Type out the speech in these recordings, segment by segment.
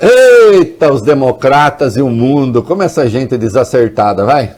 Eita, os democratas e o mundo, como essa gente é desacertada, vai?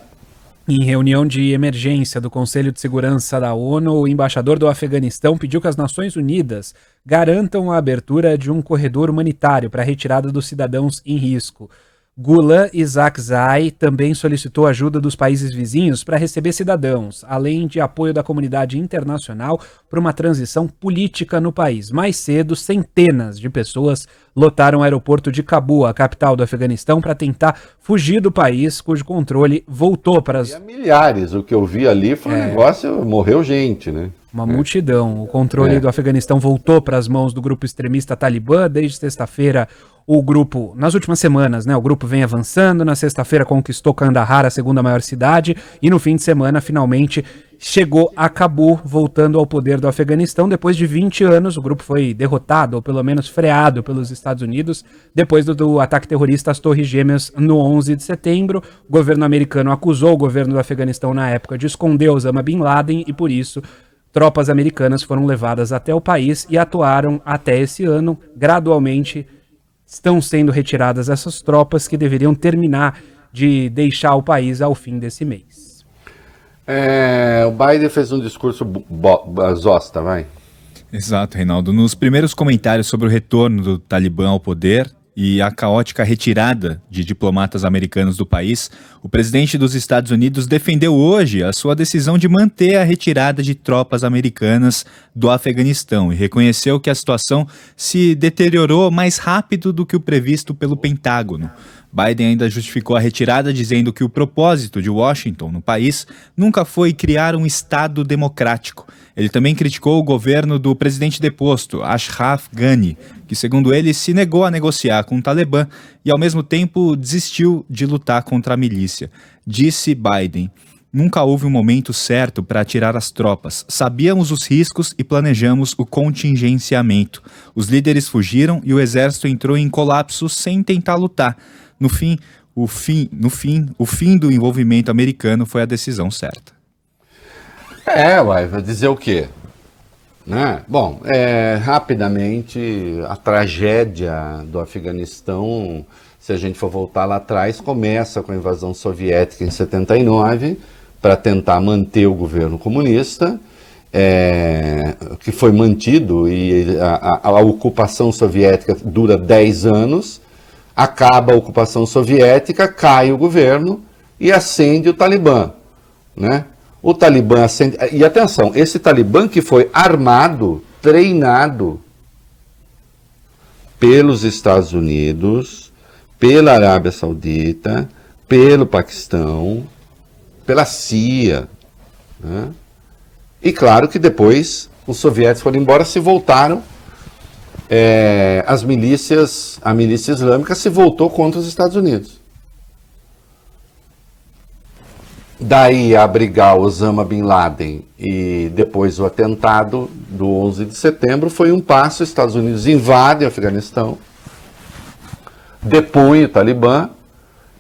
Em reunião de emergência do Conselho de Segurança da ONU, o embaixador do Afeganistão pediu que as Nações Unidas garantam a abertura de um corredor humanitário para a retirada dos cidadãos em risco. Ghulam Isaaqzai também solicitou ajuda dos países vizinhos para receber cidadãos, além de apoio da comunidade internacional para uma transição política no país. Mais cedo, centenas de pessoas lotaram o aeroporto de Cabul, a capital do Afeganistão, para tentar fugir do país, cujo controle voltou para as... Milhares, o que eu vi ali foi um negócio, morreu gente, né? Uma multidão. O controle do Afeganistão voltou para as mãos do grupo extremista Talibã. Desde sexta-feira, o grupo, nas últimas semanas, né, o grupo vem avançando. Na sexta-feira conquistou Kandahar, a segunda maior cidade, e no fim de semana, finalmente, chegou a Cabul, voltando ao poder do Afeganistão. Depois de 20 anos, o grupo foi derrotado, ou pelo menos freado pelos Estados Unidos, depois do ataque terrorista às Torres Gêmeas no 11 de setembro. O governo americano acusou o governo do Afeganistão na época de esconder Osama Bin Laden, e por isso tropas americanas foram levadas até o país e atuaram até esse ano. Gradualmente estão sendo retiradas essas tropas, que deveriam terminar de deixar o país ao fim desse mês. O Biden fez um discurso zosta, vai. Exato, Reinaldo. Nos primeiros comentários sobre o retorno do Talibã ao poder e a caótica retirada de diplomatas americanos do país, o presidente dos Estados Unidos defendeu hoje a sua decisão de manter a retirada de tropas americanas do Afeganistão e reconheceu que a situação se deteriorou mais rápido do que o previsto pelo Pentágono. Biden ainda justificou a retirada, dizendo que o propósito de Washington no país nunca foi criar um Estado democrático. Ele também criticou o governo do presidente deposto, Ashraf Ghani, que, segundo ele, se negou a negociar com o Talibã e, ao mesmo tempo, desistiu de lutar contra a milícia. Disse Biden: "Nunca houve um momento certo para tirar as tropas. Sabíamos os riscos e planejamos o contingenciamento. Os líderes fugiram e o exército entrou em colapso sem tentar lutar. No fim, o fim do envolvimento americano foi a decisão certa." Vai dizer o quê? Né? Bom, rapidamente, a tragédia do Afeganistão, se a gente for voltar lá atrás, começa com a invasão soviética em 79, para tentar manter o governo comunista, que foi mantido, e a ocupação soviética dura 10 anos, acaba a ocupação soviética, cai o governo e ascende o Talibã, né? O Talibã ascende... E atenção, esse Talibã que foi armado, treinado pelos Estados Unidos, pela Arábia Saudita, pelo Paquistão, pela CIA, né? E claro que depois os soviéticos foram embora, se voltaram, a milícia islâmica se voltou contra os Estados Unidos. Daí a abrigar Osama Bin Laden e depois o atentado do 11 de setembro foi um passo. Os Estados Unidos invadem o Afeganistão, depõem o Talibã,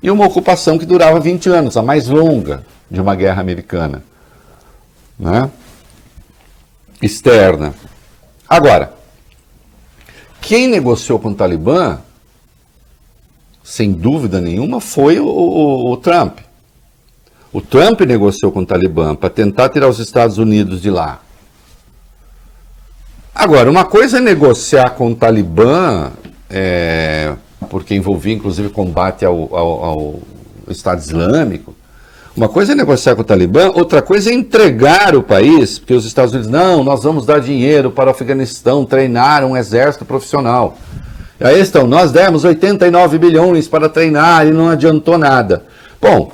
e uma ocupação que durava 20 anos, a mais longa de uma guerra americana, né? Externa. Agora, quem negociou com o Talibã, sem dúvida nenhuma, foi o Trump. O Trump negociou com o Talibã para tentar tirar os Estados Unidos de lá. Agora, uma coisa é negociar com o Talibã, porque envolvia inclusive combate ao Estado Islâmico. Uma coisa é negociar com o Talibã, outra coisa é entregar o país, porque os Estados Unidos, não, nós vamos dar dinheiro para o Afeganistão, treinar um exército profissional. E aí estão, nós demos 89 bilhões para treinar e não adiantou nada. Bom,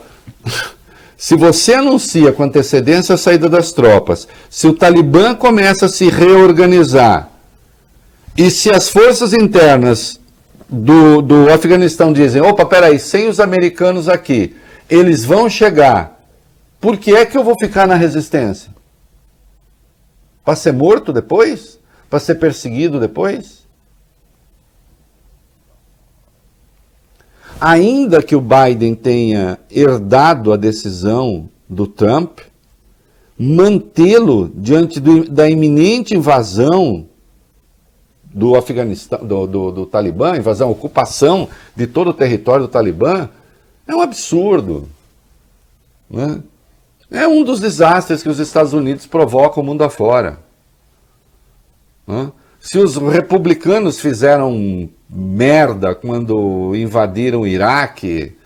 se você anuncia com antecedência a saída das tropas, se o Talibã começa a se reorganizar, e se as forças internas do Afeganistão dizem, opa, peraí, sem os americanos aqui, eles vão chegar, por que é que eu vou ficar na resistência? Para ser morto depois? Para ser perseguido depois? Ainda que o Biden tenha herdado a decisão do Trump, mantê-lo diante da iminente invasão do Afeganistão, do Talibã, invasão, ocupação de todo o território do Talibã, é um absurdo. Né? É um dos desastres que os Estados Unidos provocam o mundo afora. Né? Se os republicanos fizeram merda quando invadiram o Iraque,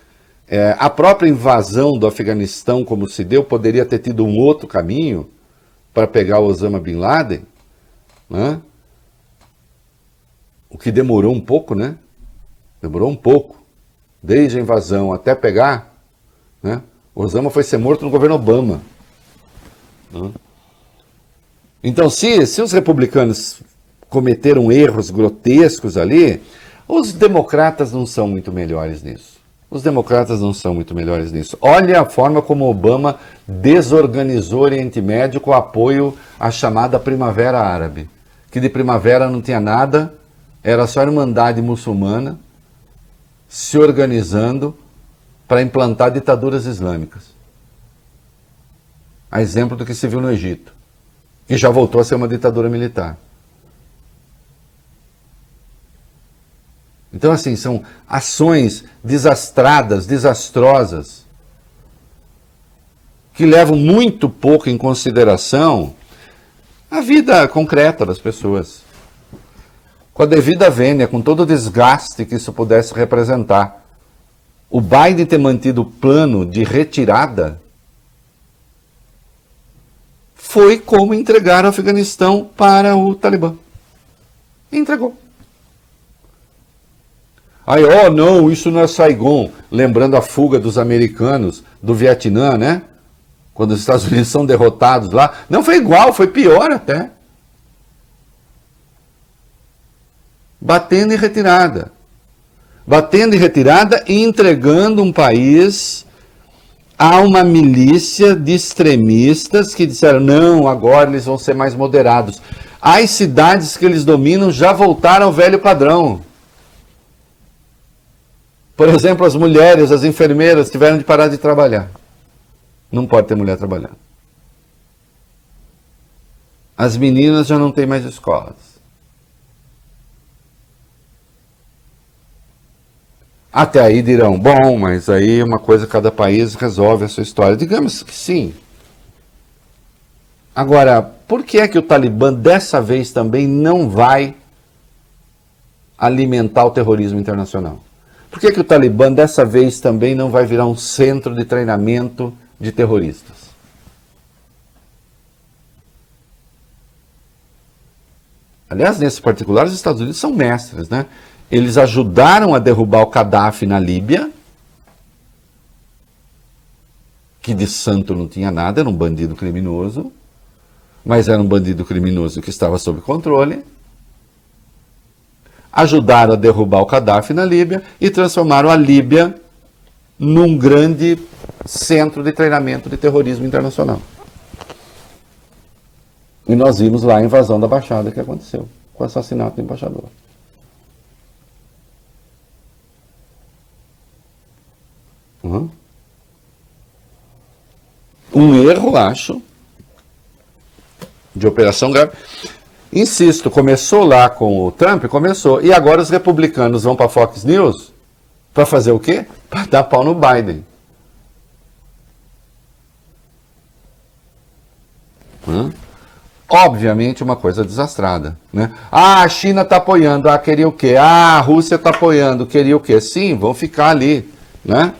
a própria invasão do Afeganistão, como se deu, poderia ter tido um outro caminho para pegar o Osama Bin Laden, né? O que demorou um pouco, né? Demorou um pouco. Desde a invasão até pegar, né? O Osama foi ser morto no governo Obama. Né? Então, se os republicanos cometeram erros grotescos ali, os democratas não são muito melhores nisso. Os democratas não são muito melhores nisso. Olha a forma como Obama desorganizou o Oriente Médio com apoio à chamada Primavera Árabe, que de primavera não tinha nada, era só a Irmandade Muçulmana se organizando para implantar ditaduras islâmicas. A exemplo do que se viu no Egito, que já voltou a ser uma ditadura militar. Então, assim, são ações desastradas, desastrosas, que levam muito pouco em consideração a vida concreta das pessoas. Com a devida vênia, com todo o desgaste que isso pudesse representar. O Biden ter mantido o plano de retirada foi como entregar o Afeganistão para o Talibã. Entregou. Aí, não, isso não é Saigon. Lembrando a fuga dos americanos do Vietnã, né? Quando os Estados Unidos são derrotados lá. Não foi igual, foi pior até. Batendo em retirada. Batendo em retirada e entregando um país a uma milícia de extremistas que disseram, não, agora eles vão ser mais moderados. As cidades que eles dominam já voltaram ao velho padrão. Por exemplo, as mulheres, as enfermeiras tiveram de parar de trabalhar. Não pode ter mulher trabalhando. As meninas já não têm mais escolas. Até aí dirão, bom, mas aí uma coisa, cada país resolve a sua história. Digamos que sim. Agora, por que é que o Talibã dessa vez também não vai alimentar o terrorismo internacional? Por que é que o Talibã dessa vez também não vai virar um centro de treinamento de terroristas? Aliás, nesse particular, os Estados Unidos são mestres, né? Eles ajudaram a derrubar o Gaddafi na Líbia, que de santo não tinha nada, era um bandido criminoso, mas era um bandido criminoso que estava sob controle. Ajudaram a derrubar o Gaddafi na Líbia e transformaram a Líbia num grande centro de treinamento de terrorismo internacional. E nós vimos lá a invasão da Baixada que aconteceu, com o assassinato do embaixador. Um erro, acho, de operação grave. Insisto, começou lá com o Trump, começou. E agora os republicanos vão para a Fox News para fazer o quê? Para dar pau no Biden. Obviamente uma coisa desastrada, né? A China está apoiando, queria o quê? A Rússia está apoiando, queria o quê? Sim, vão ficar ali, né?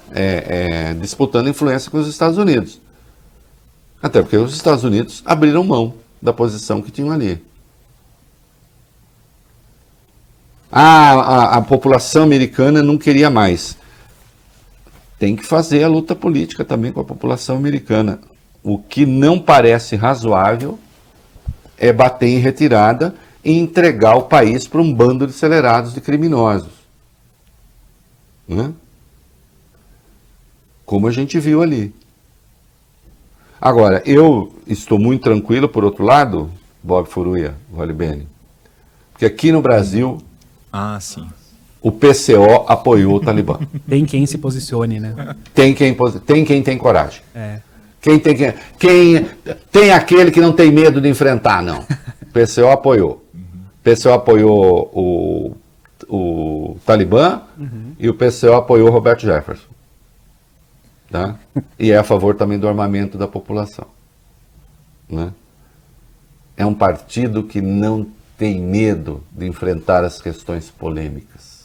Disputando influência com os Estados Unidos. Até porque os Estados Unidos abriram mão da posição que tinham ali. A população americana não queria mais. Tem que fazer a luta política também com a população americana. O que não parece razoável é bater em retirada e entregar o país para um bando de acelerados de criminosos. Né? Como a gente viu ali. Agora, eu estou muito tranquilo, por outro lado, Bob Furuia, Vale Bene, porque aqui no Brasil, sim. O PCO apoiou o Talibã. Tem quem se posicione, né? Tem quem tem coragem. É. Quem tem aquele que não tem medo de enfrentar, não. O PCO apoiou. PCO apoiou o Talibã e o PCO apoiou o Roberto Jefferson. Tá? E é a favor também do armamento da população. Né? É um partido que não tem medo de enfrentar as questões polêmicas.